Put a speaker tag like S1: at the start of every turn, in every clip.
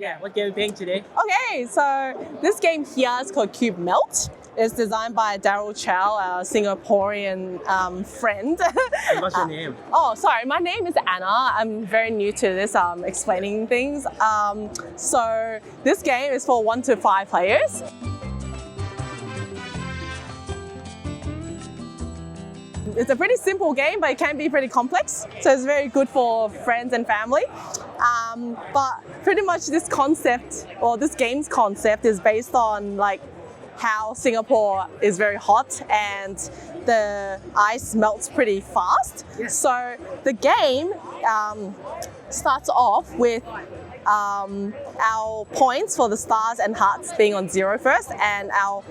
S1: Yeah, what game are you playing today?
S2: Okay, so this game here is called Cube Melt. It's designed by Daryl Chow, a Singaporean friend.
S1: And what's your name?
S2: Oh, sorry, my name is Anna. I'm very new to this explaining things. So this game is for 1 to 5 players. It's a pretty simple game, but it can be pretty complex. So it's very good for friends and family. But pretty much this concept, or this game's concept, is based on like how Singapore is very hot and the ice melts pretty fast.
S1: Yes.
S2: So the game starts off with our points for the stars and hearts being on 0 first, and our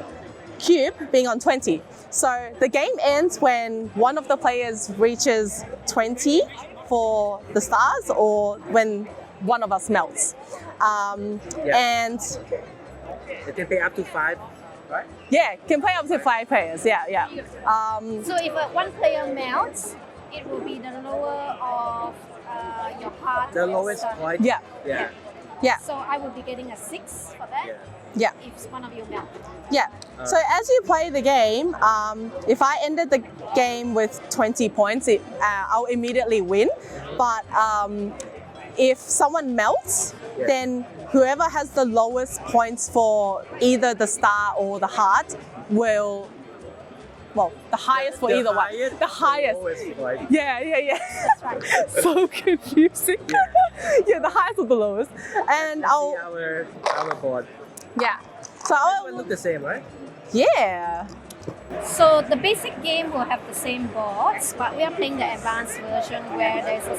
S2: cube being on 20. So the game ends when one of the players reaches 20 for the stars, or when one of us melts. And
S1: They can play up to 5, right?
S2: yeah, can play up to 5 players. Yeah.
S3: So if one player melts, it will be the lower of your heart.
S1: The lowest point.
S2: Yeah.
S1: Yeah.
S3: So I will be getting a 6 for that.
S2: Yeah.
S3: If one of you melt.
S2: Yeah. So as you play the game, if I ended the game with 20 points, I'll immediately win. But if someone melts, then whoever has the lowest points for either the star or the heart will, well, the highest for either one. The highest.
S1: Lowest point.
S2: Yeah.
S3: That's right.
S2: So confusing. Yeah, the highest or the lowest. And I'll,
S1: See our board.
S2: yeah. So
S1: It look
S2: I'll,
S1: the same, right?
S2: yeah.
S3: So the basic game will have the same boards, but we are playing the advanced version where there's a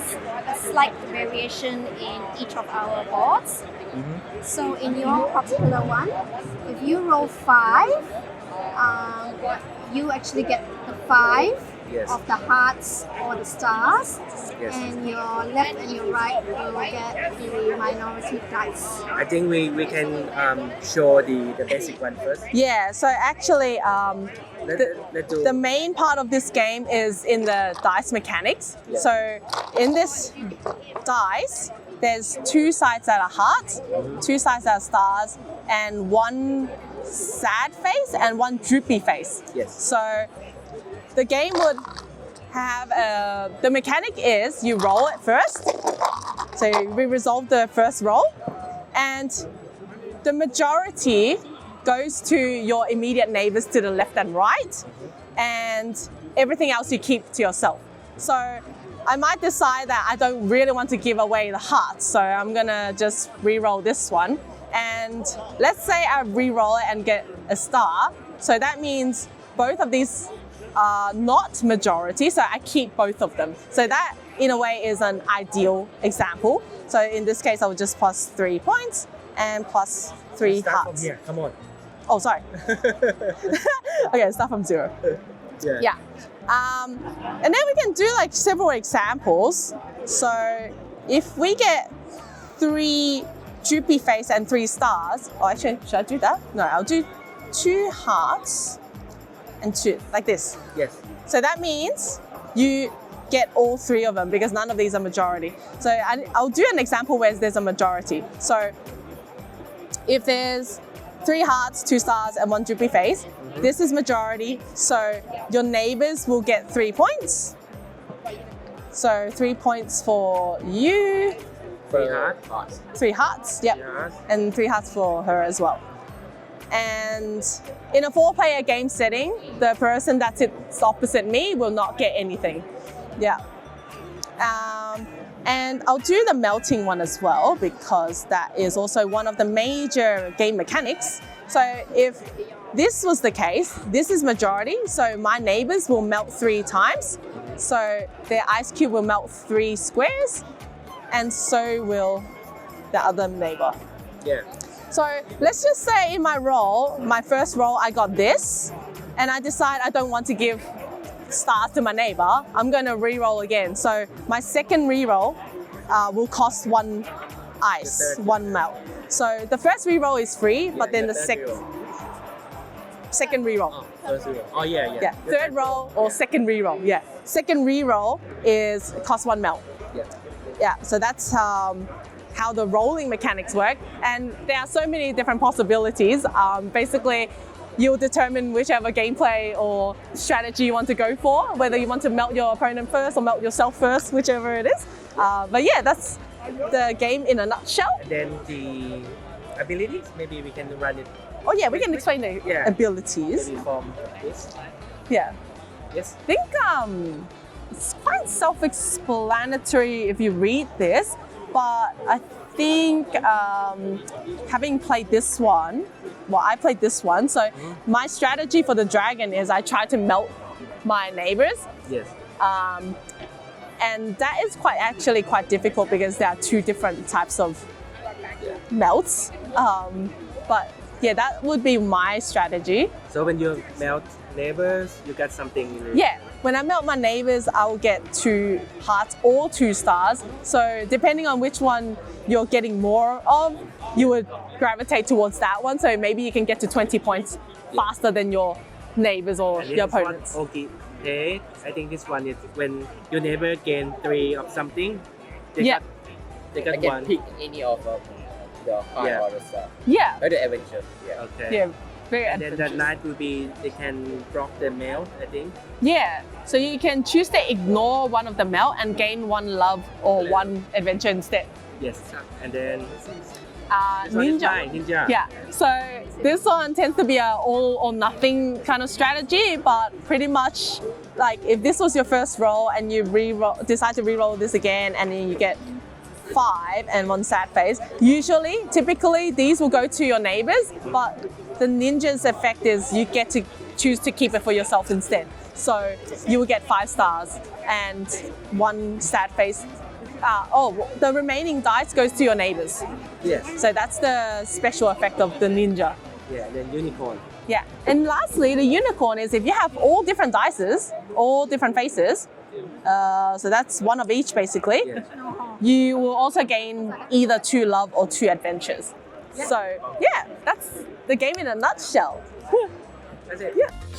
S3: slight variation in each of our boards. So in your particular one, if you roll 5, you actually get the 5
S1: Yes.
S3: of the hearts or the stars,
S1: Yes.
S3: and your left and your right will get the minority dice.
S1: I think we can show the basic one first.
S2: Yeah, so actually,
S1: Let's do.
S2: the main part of this game is in the dice mechanics.
S1: Yeah.
S2: So in this dice, there's 2 sides that are hearts, 2 sides that are stars, and 1 sad face and 1 droopy face.
S1: Yes.
S2: So the game would have the mechanic is you roll it first. So we resolve the first roll, and the majority goes to your immediate neighbors to the left and right, and everything else you keep to yourself. So I might decide that I don't really want to give away the hearts, so I'm gonna just re-roll this one. And let's say I re-roll it and get a star. So that means both of these are not majority, so I keep both of them. So that, in a way, is an ideal example. So in this case, I would just plus 3 points and plus 3
S1: Start from
S2: hearts.
S1: here. Come on.
S2: Oh, sorry. Okay, start from 0. Yeah. And then we can do like several examples. So if we get 3 droopy face and 3 stars, oh, actually, should I do that? No, I'll do 2 hearts and 2, like this.
S1: Yes.
S2: So that means you get all 3 of them because none of these are majority. So I'll do an example where there's a majority. So if there's 3 hearts, 2 stars, and 1 droopy face, this is majority. So your neighbors will get 3 points. So 3 points for you.
S1: 3 hearts.
S2: 3 hearts, yep.
S1: 3 hearts.
S2: And 3 hearts for her as well. And in a 4-player game setting, the person that sits opposite me will not get anything. Yeah. And I'll do the melting one as well because that is also one of the major game mechanics. So if this was the case, this is majority, so my neighbors will melt 3 times. So their ice cube will melt 3 squares, and so will the other neighbor.
S1: Yeah.
S2: So let's just say in my roll, my first roll, I got this, and I decide I don't want to give stars to my neighbor. I'm going to re-roll again. So my second re-roll will cost 1 ice, 1 melt. So the first re-roll is free, but then the second re-roll.
S1: Oh, first re-roll. Oh, yeah.
S2: Yeah, third roll or second re-roll. Yeah, second re-roll is cost 1 melt.
S1: Yeah.
S2: Yeah, so that's how the rolling mechanics work, and there are so many different possibilities. Basically, you'll determine whichever gameplay or strategy you want to go for, whether you want to melt your opponent first or melt yourself first, whichever it is. But yeah, that's the game in a nutshell.
S1: And then the abilities, maybe we can run it.
S2: Oh yeah, we can explain the
S1: Yeah.
S2: abilities.
S1: Maybe from this.
S2: Yeah.
S1: Yes.
S2: I think it's quite self-explanatory if you read this, but I think having played this one, well, I played this one, so my strategy for the dragon is I try to melt my neighbors,
S1: Yes.
S2: and that is actually quite difficult because there are two different types of melts. But yeah, that would be my strategy.
S1: So when you melt neighbors, you got something.
S2: Yeah, when I melt my neighbors, I will get 2 hearts or 2 stars. So depending on which one you're getting more of, you would gravitate towards that one. So maybe you can get to 20 points faster than your neighbors or
S1: And
S2: your
S1: this one,
S2: opponents.
S1: okay. I think this one is when your neighbor gain 3 of something. They
S2: Yeah.
S1: They
S4: I
S1: got
S4: can
S1: one.
S4: pick any of the hard
S1: Yeah.
S4: or the soft.
S2: Yeah,
S4: Or the adventure. Yeah.
S1: Okay.
S2: yeah, very
S1: And then that
S2: advantageous.
S1: night will be they can block the melt. I think.
S2: Yeah, so you can choose to ignore one of the melt and gain 1 love or 1 adventure instead.
S1: Yes. And then this one is
S2: Ninja.
S1: mine, Ninja.
S2: Yeah, so this one tends to be a all or nothing kind of strategy, but pretty much like if this was your first roll and you decide to re-roll this again and then you get 5 and 1 sad face, typically these will go to your neighbors, but the ninja's effect is you get to choose to keep it for yourself instead. So you will get 5 stars and 1 sad face. The remaining dice goes to your neighbors.
S1: Yes.
S2: So that's the special effect of the ninja.
S1: Yeah. And then unicorn.
S2: Yeah. And lastly, the unicorn is if you have all different dices, all different faces, so that's 1 of each basically,
S1: Yes.
S2: you will also gain either 2 love or 2 adventures. So yeah, that's the game in a nutshell.
S1: That's it.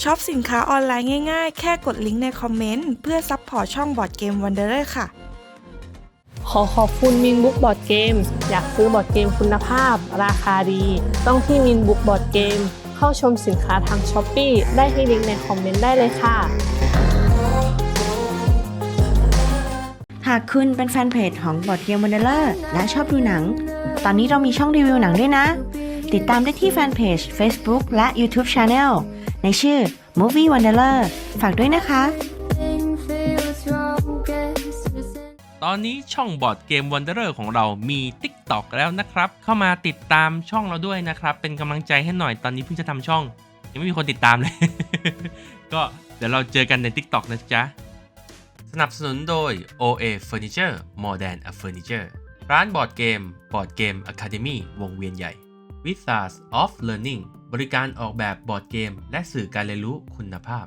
S5: ช็อปสินค้าออนไลน์ง่ายๆ แค่กดลิงก์ในคอมเมนต์เพื่อซัพพอร์ตช่องบอร์ดเกมวันเดอร์ค่ะ
S6: ขอขอบคุณมินบุ๊กบอร์ดเกมอยากซื้อบอร์ดเกมคุณภาพราคาดีต้องที่มินบุ๊กบอร์ดเกมเข้าชมสินค้าทาง Shopee ได้ที่ลิงก์ในคอมเมนต์ได้เลยค่ะ
S7: หากคุณเป็นแฟนเพจของบอร์ดเกมวันเดอร์และชอบดูหนัง ตอนนี้เรามีช่องรีวิวหนังด้วยนะ ติดตามได้ที่แฟนเพจ Facebook และ YouTube Channel ในชื่อ Movie Wanderer ฝากด้วยนะคะ
S8: ตอนนี้ช่องบอร์ดเกม Wanderer ของเรามี TikTok แล้วนะครับเข้ามาติดตามช่องเราด้วยนะครับเป็นกำลังใจให้หน่อยตอนนี้เพิ่งจะทำช่องยังไม่มีคนติดตามเลย ก็เดี๋ยวเราเจอกันใน TikTok นะจ๊ะสนับสนุนโดย OA Furniture More Than a Furniture ร้านบอร์ดเกม Academy วงเวียนใหญ่ Wizards of Learning บริการออกแบบบอร์ดเกมและสื่อการเรียนรู้คุณภาพ